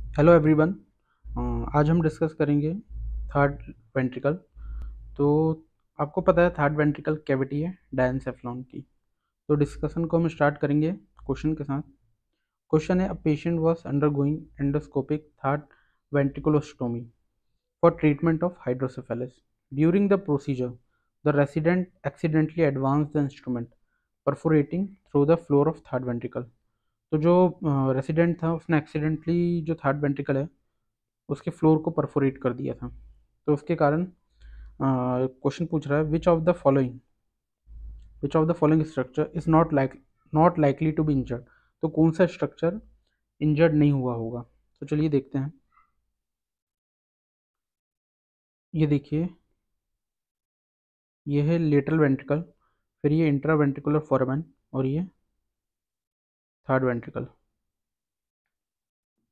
Hello everyone. आज हम discuss करेंगे थर्ड वेंट्रिकल। तो आपको पता है थर्ड वेंट्रिकल कैविटी है डायनसेफ्लॉन की। तो डिस्कशन को हम स्टार्ट करेंगे क्वेश्चन के साथ। क्वेश्चन है, a patient was undergoing endoscopic third ventriculostomy for treatment of hydrocephalus. During the procedure the resident accidentally advance the instrument perforating through the floor of third ventricle. तो जो resident था उसने accidentally जो third ventricle है उसके floor को perforate कर दिया था। तो उसके कारण क्वेश्चन पूछ रहा है, which of the following structure is not likely to be injured. तो कौन सा स्ट्रक्चर इंजर्ड नहीं हुआ होगा। तो चलिए देखते हैं। ये देखिए, ये है लेटरल वेंट्रिकल, फिर ये इंट्रा वेंट्रिकुलर फोरामेन, और ये थर्ड वेंट्रिकल,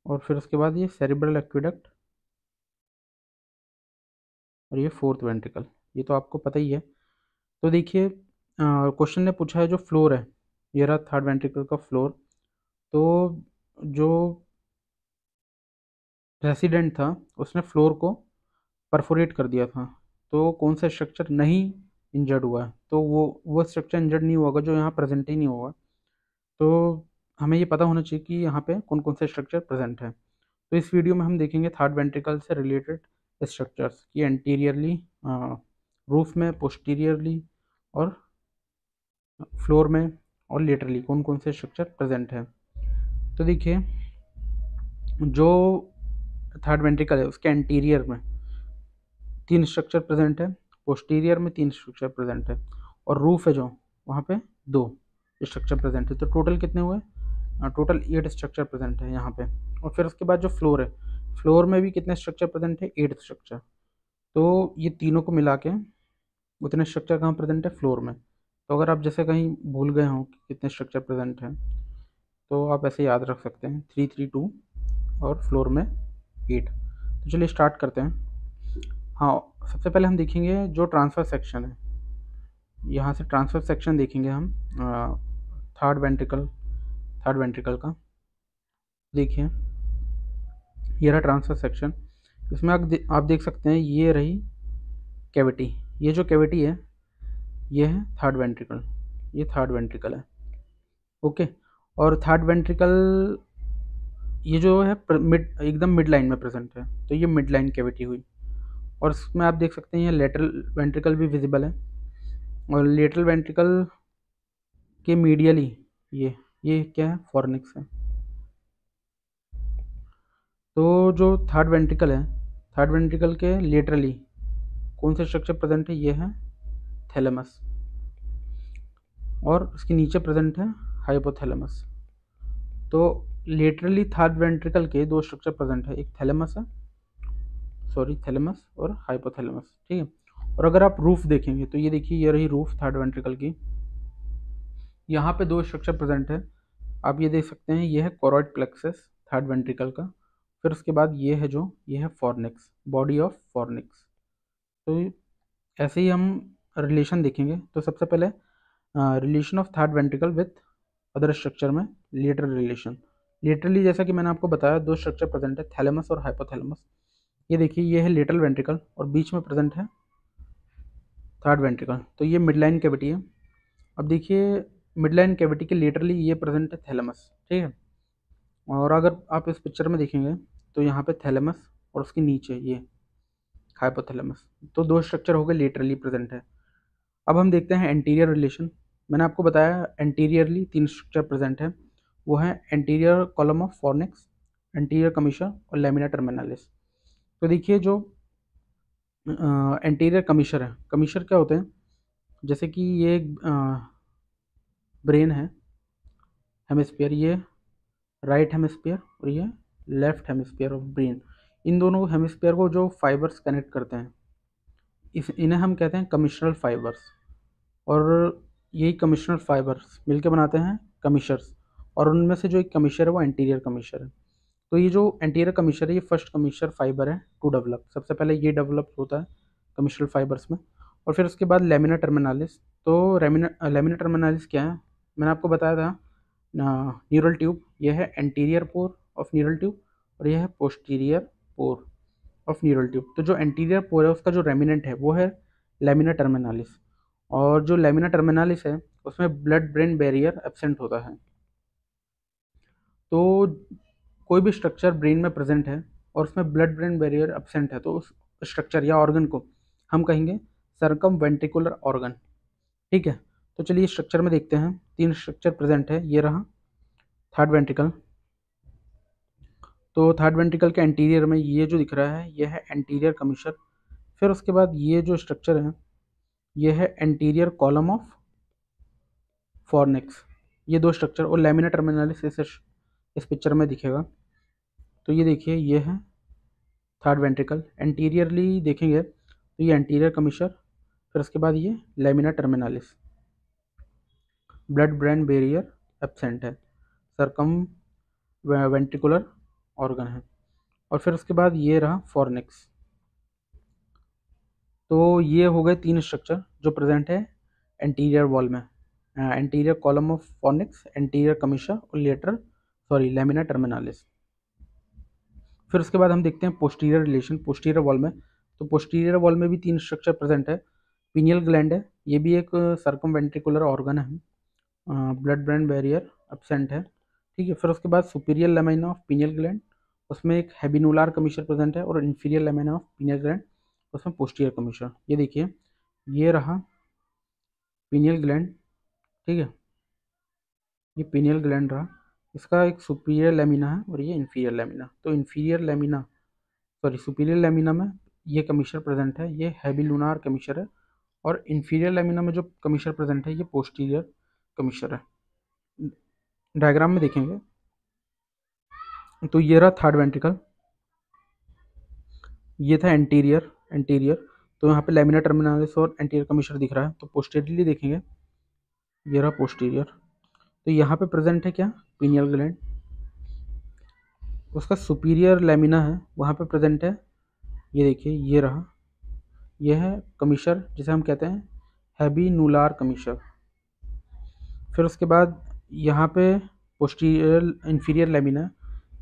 और फिर उसके बाद ये सेरिब्रल एक्विडक्ट, और ये फोर्थ वेंट्रिकल। ये तो आपको पता ही है। तो देखिए, क्वेश्चन ने पूछा है जो फ्लोर है, ये रहा थर्ड वेंट्रिकल का फ्लोर। तो जो रेसिडेंट था उसने फ्लोर को परफोरेट कर दिया था। तो कौन सा स्ट्रक्चर नहीं इंजर्ड हुआ है, तो वो स्ट्रक्चर इंजर्ड नहीं होगा जो यहाँ प्रेजेंट ही नहीं होगा। तो हमें ये पता होना चाहिए कि यहाँ पे कौन कौन से स्ट्रक्चर प्रेजेंट है। तो इस वीडियो में हम देखेंगे थर्ड वेंट्रिकल से रिलेटेड स्ट्रक्चर्स कि एंटीरियरली, रूफ में, पोस्टीरियरली और फ्लोर में और लेटरली कौन कौन से स्ट्रक्चर प्रेजेंट है। तो देखिए, जो थर्ड वेंट्रिकल है उसके एंटीरियर में तीन स्ट्रक्चर प्रेजेंट है, पोस्टीरियर में तीन स्ट्रक्चर प्रेजेंट है, और रूफ है जो वहाँ पे दो स्ट्रक्चर प्रेजेंट है। तो टोटल कितने हुए? टोटल 8 स्ट्रक्चर प्रेजेंट है यहाँ पे। और फिर उसके बाद जो फ्लोर है, फ्लोर में भी कितने स्ट्रक्चर प्रेजेंट है? 8 स्ट्रक्चर। तो ये तीनों को मिला के उतने स्ट्रक्चर कहाँ प्रेजेंट है? फ्लोर में। तो अगर आप जैसे कहीं भूल गए हो कि कितने स्ट्रक्चर प्रेजेंट हैं, तो आप ऐसे याद रख सकते हैं 332 और फ्लोर में 8। तो चलिए स्टार्ट करते हैं। हाँ, सबसे पहले हम देखेंगे जो ट्रांसफर सेक्शन है। यहाँ से ट्रांसफर सेक्शन देखेंगे हम थर्ड वेंट्रिकल थर्ड वेंट्रिकल का। देखिए, ये रहा ट्रांसफर सेक्शन। इसमें आप देख सकते हैं ये रही कैविटी। ये जो कैविटी है ये है थर्ड वेंट्रिकल, ये थर्ड वेंट्रिकल है। ओके। और थर्ड वेंट्रिकल ये जो है मिड, एकदम मिड लाइन में प्रेजेंट है। तो ये मिड लाइन कैविटी हुई। और इसमें आप देख सकते हैं ये लेटरल वेंट्रिकल भी विजिबल है। और लेटरल वेंट्रिकल के मीडियली ये क्या है? फॉर्निक्स है। तो जो थर्ड वेंट्रिकल है, थर्ड वेंट्रिकल के लेटरली कौन से स्ट्रक्चर प्रेजेंट है? ये है थैलेमस, और उसके नीचे प्रेजेंट है हाइपोथैलेमस। तो लेटरली थर्ड वेंट्रिकल के दो स्ट्रक्चर प्रेजेंट है, एक थैलेमस है, सॉरी थैलेमस और हाइपोथैलेमस। ठीक है। और अगर आप रूफ देखेंगे तो ये देखिए, ये रही रूफ थर्ड वेंट्रिकल की। यहाँ पे दो स्ट्रक्चर प्रेजेंट है, आप ये देख सकते हैं। ये है कोरॉइड प्लेक्सस थर्ड वेंट्रिकल का। फिर उसके बाद ये है जो ये है फॉर्निक्स, बॉडी ऑफ फॉर्निक्स। तो ऐसे ही हम रिलेशन देखेंगे। तो सबसे पहले relation of third ventricle with other structure में लेटरल रिलेशन। लेटरली जैसा कि मैंने आपको बताया दो स्ट्रक्चर प्रेजेंट है, थैलेमस और हाइपोथैलेमस। ये देखिए, ये है लेटरल वेंट्रिकल और बीच में प्रेजेंट है थर्ड वेंट्रिकल। तो ये मिड लाइन कैविटी है। अब देखिए, मिड लाइन कैविटी के लेटरली ये प्रेजेंट है थैलेमस। ठीक है। और अगर आप इस पिक्चर में देखेंगे तो यहाँ पे थैलेमस और उसके नीचे ये हाइपोथैलेमस। तो दो स्ट्रक्चर हो गए लेटरली प्रेजेंट है। अब हम देखते हैं एंटीरियर रिलेशन। मैंने आपको बताया एंटीरियरली तीन स्ट्रक्चर प्रेजेंट है, वो है anterior column of fornix, anterior commissure और लेमिना टर्मिनालिस। तो देखिए, जो एंटीरियर कमीशर है, कमीशर क्या होते हैं? जैसे कि ये एक ब्रेन है, हेमिस्फीयर, ये राइट हेमिस्फीयर और ये लेफ्ट हेमिस्फीयर ऑफ ब्रेन। इन दोनों हेमिस्फीयर को जो फाइबर्स कनेक्ट करते हैं, इन्हें हम कहते हैं कमिश्नल फाइबर्स। और यही कमिश्नल फाइबर्स मिलकर बनाते हैं कमिशर्स। और उनमें से जो एक कमिशर है वो एंटीरियर कमिशर है। तो ये जो एंटीरियर कमिशर है ये फर्स्ट कमिशर फाइबर है टू डेवलप। सबसे पहले ये डेवलप होता है कमिशनल फाइबर्स में। और फिर उसके बाद लेमिना टर्मिनालिस। तो लेमिना टर्मिनालिस क्या है? मैंने आपको बताया था न्यूरल ट्यूब, ये है anterior pore of neural tube, और यह है posterior pore of neural tube. तो जो एंटीरियर पोर है उसका जो रेमिनेंट है वो है लैमिना टर्मिनालिस, और जो लैमिना टर्मिनालिस है उसमें ब्लड ब्रेन बैरियर एब्सेंट होता है। तो कोई भी स्ट्रक्चर ब्रेन में प्रेजेंट है और उसमें ब्लड ब्रेन बैरियर एब्सेंट है तो उस स्ट्रक्चर या ऑर्गन को हम कहेंगे सर्कम वेंट्रिकुलर ऑर्गन। ठीक है, तो चलिए स्ट्रक्चर में देखते हैं। तीन स्ट्रक्चर प्रेजेंट है, ये रहा थर्ड वेंट्रिकल। तो थर्ड वेंट्रिकल के एंटीरियर में ये जो दिख रहा है ये है एंटीरियर कमीशर। फिर उसके बाद ये जो स्ट्रक्चर है ये है एंटीरियर कॉलम ऑफ फॉर्निक्स। ये दो स्ट्रक्चर और लैमिना टर्मिनालिस इस पिक्चर में दिखेगा। तो ये देखिए ये है थर्ड वेंट्रिकल। एंटीरियरली देखेंगे तो ये एंटीरियर कमीशर, फिर उसके बाद ये lamina terminalis, blood brain barrier absent है, सर्कम वेंट्रिकुलर ऑर्गन है, और फिर उसके बाद ये रहा फॉर्निक्स। तो ये हो गए तीन स्ट्रक्चर जो प्रेजेंट है एंटीरियर वॉल में, anterior column of fornix, anterior commissure और लैमिना टर्मिनालिस। फिर उसके बाद हम देखते हैं पोस्टीरियर रिलेशन पोस्टीरियर वॉल में। तो पोस्टीरियर वॉल में भी तीन स्ट्रक्चर प्रेजेंट है। पीनियल ग्लैंड है, ये भी एक सर्कमवेंट्रिकुलर ऑर्गन है, ब्लड ब्रेन बैरियर एब्सेंट है। ठीक है, फिर उसके बाद superior lamina of pineal gland, उसमें एक हैबिनुलार कमीशर प्रेजेंट है, और inferior lamina of pineal gland उसमें पोस्टीरियर कमीशर। ये देखिए ये रहा पीनियल ग्लैंड। ठीक है, ये पीनियल ग्लैंड रहा, इसका एक सुपीरियर लेमिना है और ये इन्फीरियर लेमिना। तो सुपीरियर लेमिना में ये कमीशर प्रेजेंट है, ये हैबिलुनार कमीशर है, और इन्फीरियर लेमिना में जो कमीशर प्रेजेंट है ये पोस्टीरियर कमीशर है। डायग्राम में देखेंगे तो ये रहा थर्ड वेंट्रिकल, ये था एंटीरियर। तो यहाँ पे लैमिना टर्मिनालिस और एंटीरियर कमीशर दिख रहा है। तो पोस्टीरियरली देखेंगे ये रहा पोस्टीरियर। तो यहाँ पे प्रेजेंट है क्या, पीनियल ग्लैंड, उसका सुपीरियर लेमिना है वहाँ पे प्रेजेंट है। ये देखिए ये रहा, ये है कमीशर जिसे हम कहते हैं हैबिनुलार कमीशर। फिर उसके बाद यहाँ पे पोस्टीरियर इन्फीरियर लेमिना,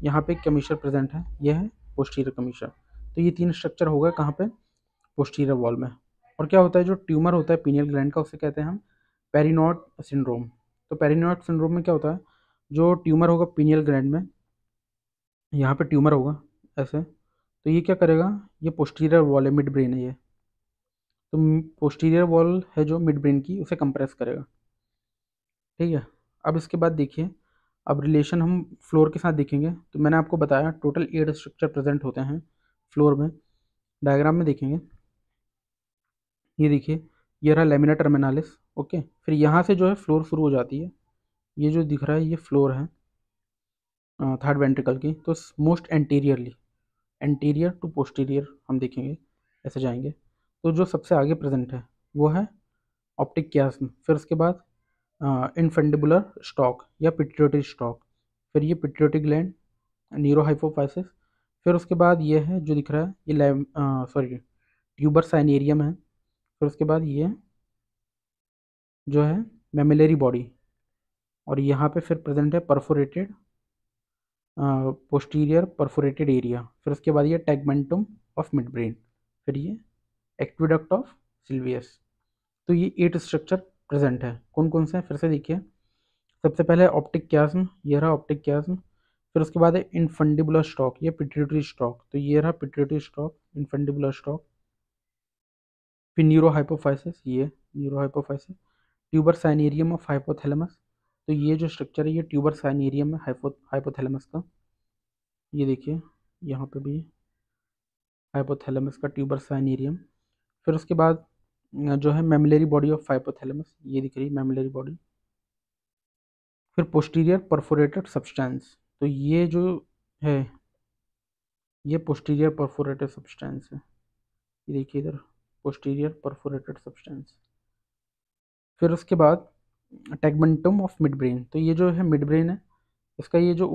यहाँ पे कमीशर प्रेजेंट है, यह है पोस्टीरियर कमीशर। तो ये तीन स्ट्रक्चर हो गए कहाँ पे, पोस्टीरियर वॉल में। और क्या होता है, जो ट्यूमर होता है पीनियल ग्लैंड का उसे कहते हैं हम पेरिनॉड सिंड्रोम। तो पेरिनॉड सिंड्रोम में क्या होता है, जो ट्यूमर होगा पीनियल ग्लैंड में, यहाँ पे ट्यूमर होगा ऐसे, तो ये क्या करेगा, ये पोस्टीरियर वॉल है, मिड ब्रेन है ये, तो पोस्टीरियर वॉल है जो मिड ब्रेन की उसे कंप्रेस करेगा। ठीक है, अब इसके बाद देखिए, अब रिलेशन हम फ्लोर के साथ देखेंगे। तो मैंने आपको बताया टोटल 8 स्ट्रक्चर प्रेजेंट होते हैं फ्लोर में। डायग्राम में देखेंगे, ये देखिए ये रहा लेमिना टर्मिनालिस। ओके, फिर यहाँ से जो है फ्लोर शुरू हो जाती है, ये जो दिख रहा है ये फ्लोर है थर्ड वेंट्रिकल की। तो मोस्ट एंटीरियर टू पोस्टीरियर हम देखेंगे, ऐसे जाएंगे। तो जो सबसे आगे प्रेजेंट है वो है ऑप्टिक कियास्म, फिर उसके बाद इनफेंडिबुलर स्टॉक या पिट्यूटरी स्टॉक, फिर ये पिट्यूटरी ग्लैंड, न्यूरोहाइपोफाइसिस, फिर उसके बाद ये है जो दिख रहा है ये ट्यूबर साइनेरियम है, फिर उसके बाद ये जो है मेमिलरी बॉडी, और यहाँ पे फिर प्रेजेंट है परफोरेटेड पोस्टीरियर परफोरेटेड एरिया, फिर उसके बाद ये टैगमेंटम ऑफ मिड ब्रेन, फिर ये एक्विडक्ट ऑफ सिल्वियस। तो ये 8 स्ट्रक्चर प्रेजेंट है। कौन कौन से हैं फिर से देखिए, सबसे पहले ऑप्टिक कियास्म, ये रहा ऑप्टिक कियास्म, फिर उसके बाद है इनफंडिबुलर स्टॉक, ये पिट्यूटरी स्टॉक, तो ये रहा पिट्यूटरी स्टॉक, इनफंडिबुलर स्टॉक, फिर न्यूरोहाइपोफाइसिस, ये न्यूरोहाइपोफाइसिस, ट्यूबर साइनेरियम ऑफ हाइपोथैलेमस। तो ये जो स्ट्रक्चर है ये ट्यूबर साइनेरियम है हाइपोथैलेमस का, ये देखिए यहाँ पे भी हाइपोथैलेमस का ट्यूबर साइनेरियम। फिर उसके बाद जो है मेमिलरी बॉडी ऑफ हाइपोथैलेमस, ये दिख रही है मेमिलरी बॉडी। फिर पोस्टीरियर परफोरेटेड सब्सटेंस, तो ये जो है ये पोस्टीरियर परफोरेटेड सब्सटेंस है, ये देखिए इधर पोस्टीरियर परफोरेटेड सब्सटेंस। फिर उसके बाद टैगमेंटम ऑफ मिड ब्रेन, तो ये जो है मिड ब्रेन है, इसका ये जो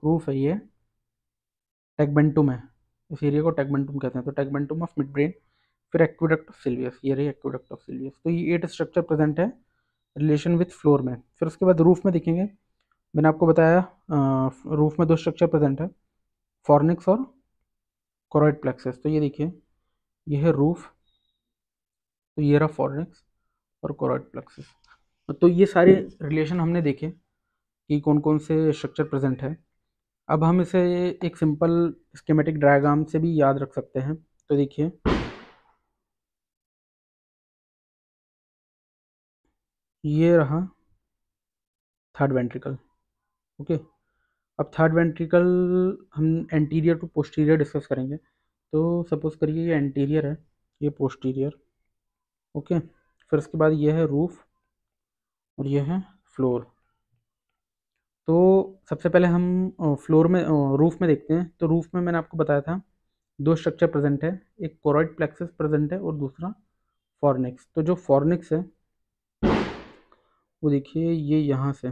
रूफ है ये टैगमेंटम है, इस एरिया को टैगमेंटम कहते हैं। तो टैगमेंटम ऑफ मिड ब्रेन, फिर एक्विडक्ट ऑफ सिल्वियस, ये रही एक्विडक्ट ऑफ सिल्वियस। तो ये 8 स्ट्रक्चर प्रेजेंट है रिलेशन विथ फ्लोर में। फिर उसके बाद रूफ में देखेंगे, मैंने आपको बताया रूफ में 2 स्ट्रक्चर प्रेजेंट है, फॉर्निक्स और कोरॉइड प्लेक्सस। तो ये देखिए, ये है रूफ, तो ये रहा फॉर्निक्स और कोरॉइड प्लेक्सस। तो ये सारे रिलेशन हमने देखे कि कौन कौन से स्ट्रक्चर प्रेजेंट है। अब हम इसे एक सिंपल स्कीमेटिक डायग्राम से भी याद रख सकते हैं। तो देखिए, ये रहा थर्ड वेंट्रिकल। ओके, अब थर्ड वेंट्रिकल हम एंटीरियर टू पोस्टीरियर डिस्कस करेंगे। तो सपोज करिए ये एंटीरियर है, ये पोस्टीरियर। ओके, फिर उसके बाद ये है रूफ और ये है फ्लोर। तो सबसे पहले हम फ्लोर में रूफ में देखते हैं। तो रूफ में मैंने आपको बताया था दो स्ट्रक्चर प्रेजेंट है, एक कोरॉइड प्लेक्सस प्रेजेंट है और दूसरा फॉर्निक्स। तो जो फॉर्निक्स है वो देखिए, ये यहाँ से,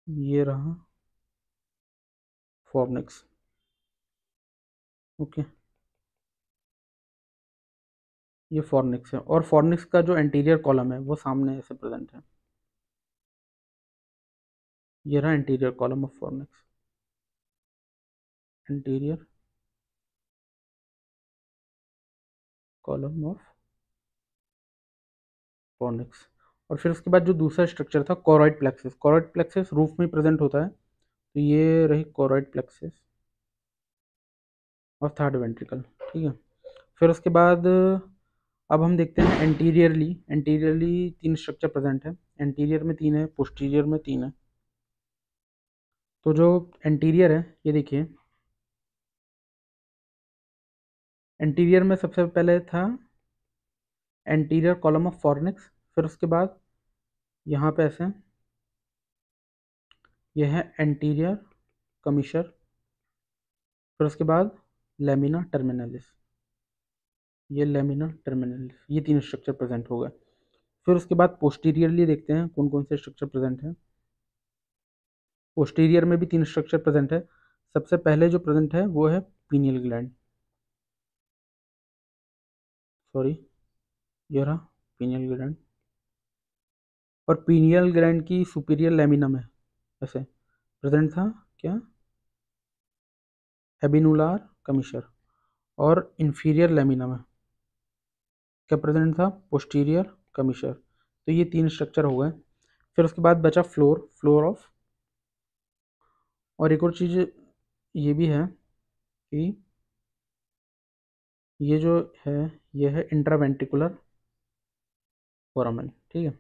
ये रहा फॉर्निक्स। ओके, ये फॉर्निक्स है और फॉर्निक्स का जो एंटीरियर कॉलम है वो सामने ऐसे प्रेजेंट है। ये रहा interior column of fornix, interior column of fornix. और फिर उसके बाद जो दूसरा स्ट्रक्चर था choroid plexus, choroid plexus roof में प्रेजेंट होता है। तो ये रही कोरॉइड प्लेक्सस और थर्ड वेंट्रिकल। ठीक है, फिर उसके बाद अब हम देखते हैं एंटीरियरली। एंटीरियरली तीन स्ट्रक्चर प्रेजेंट है, एंटीरियर में तीन है, पोस्टीरियर में तीन है। तो जो एंटीरियर है, ये देखिए, एंटीरियर में सबसे पहले था एंटीरियर कॉलम ऑफ फॉर्निक्स। फिर उसके बाद यहाँ पे ऐसे यह है एंटीरियर कमीशर। फिर उसके बाद लेमिना टर्मिनलिस, ये लेमिना टर्मिनलिस, ये तीन स्ट्रक्चर प्रेजेंट हो गए। फिर उसके बाद पोस्टीरियरली देखते हैं कौन कौन से स्ट्रक्चर प्रेजेंट है। पोस्टीरियर में भी तीन स्ट्रक्चर प्रेजेंट है। सबसे पहले जो प्रेजेंट है वो है पीनियल ग्लैंड, सॉरी, ये रहा पीनियल ग्लैंड। और पीनियल ग्लैंड की सुपीरियर लेमिना में ऐसे प्रेजेंट था क्या, एबिनुलार कमीशर। और इंफीरियर लेमिना में क्या प्रेजेंट था, पोस्टीरियर कमीशर। तो ये तीन स्ट्रक्चर हो गए। फिर उसके बाद बचा फ्लोर, फ्लोर ऑफ। और एक और चीज़ ये भी है कि ये जो है, ये है इंट्रावेंट्रिकुलर फोरामेन। ठीक है,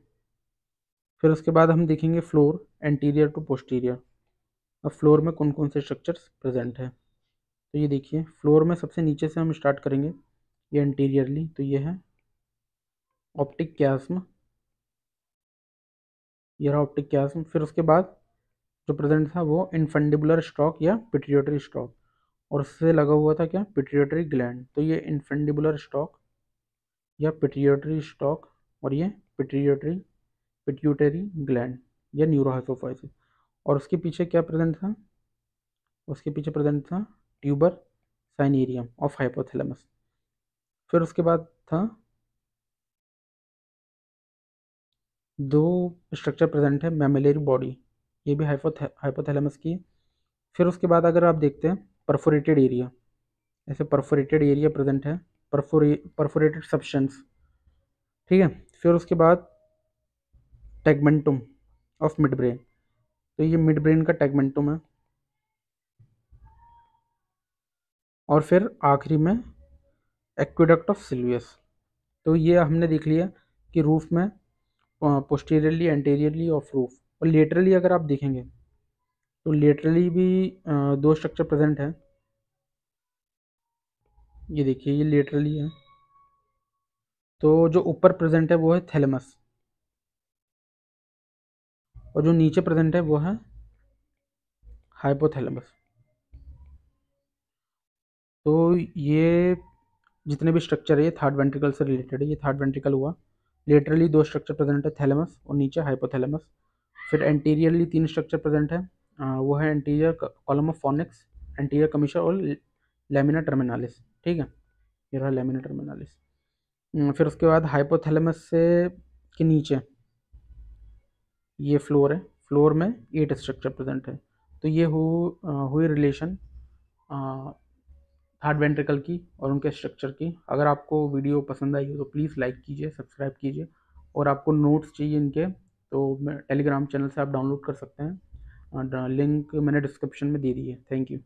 फिर उसके बाद हम देखेंगे फ्लोर एंटीरियर टू पोस्टीरियर। अब फ्लोर में कौन कौन से स्ट्रक्चर्स प्रेजेंट है। तो ये देखिए, फ्लोर में सबसे नीचे से हम स्टार्ट करेंगे, ये एंटीरियरली। तो ये है ऑप्टिक क्यास्म, ये रहा ऑप्टिक क्यास्म। फिर उसके बाद जो प्रेजेंट था वो इनफंडिबुलर स्टॉक या पिट्यूटरी स्टॉक, और उससे लगा हुआ था क्या, पिट्यूटरी ग्लैंड। तो ये इनफंडिबुलर स्टॉक या पिट्यूटरी स्टॉक और ये पिट्यूटरी पिट्यूटरी ग्लैंड या न्यूरोहाइपोफाइसिस। और उसके पीछे क्या प्रेजेंट था, उसके पीछे प्रेजेंट था ट्यूबर साइनेरियम ऑफ हाइपोथैलेमस। फिर उसके बाद था दो स्ट्रक्चर प्रेजेंट है मेमेलरी बॉडी, ये भी हाइपोथैलेमस की है। फिर उसके बाद अगर आप देखते हैं परफोरेटेड एरिया, ऐसे परफोरेटेड एरिया प्रेजेंट है, परफोरेटेड सब्सटेंस। ठीक है, फिर उसके बाद टैगमेंटुम ऑफ मिड ब्रेन, तो ये मिड ब्रेन का टैगमेंटुम है। और फिर आखिरी में एक्विडक्ट ऑफ सिल्वियस। तो ये हमने देख लिया कि रूफ में पोस्टीरियरली, एंटीरियरली ऑफ रूफ। और लेटरली अगर आप देखेंगे तो लेटरली भी दो स्ट्रक्चर प्रेजेंट है। ये देखिए, ये लेटरली है। तो जो ऊपर प्रेजेंट है वो है थैलेमस, और जो नीचे प्रेजेंट है वो है हाइपोथैलेमस। तो ये जितने भी स्ट्रक्चर है ये थर्ड वेंट्रिकल से रिलेटेड है। ये थर्ड वेंट्रिकल हुआ। लेटरली दो स्ट्रक्चर प्रेजेंट है, थैलेमस और नीचे हाइपोथैलेमस। फिर एंटीरियरली तीन स्ट्रक्चर प्रेजेंट है, वो है anterior column of fornix, anterior commissure और लेमिना टर्मिनालिस। ठीक है, ये रहा लेमिना टर्मिनालिस। फिर उसके बाद हाइपोथैलेमस से के नीचे ये फ्लोर है, फ्लोर में 8 स्ट्रक्चर प्रेजेंट है। तो ये हुई रिलेशन थर्ड वेंट्रिकल की और उनके स्ट्रक्चर की। अगर आपको वीडियो पसंद आई हो तो प्लीज़ लाइक कीजिए, सब्सक्राइब कीजिए, और आपको नोट्स चाहिए इनके तो टेलीग्राम चैनल से आप डाउनलोड कर सकते हैं। लिंक मैंने डिस्क्रिप्शन में दे दी है। Thank you.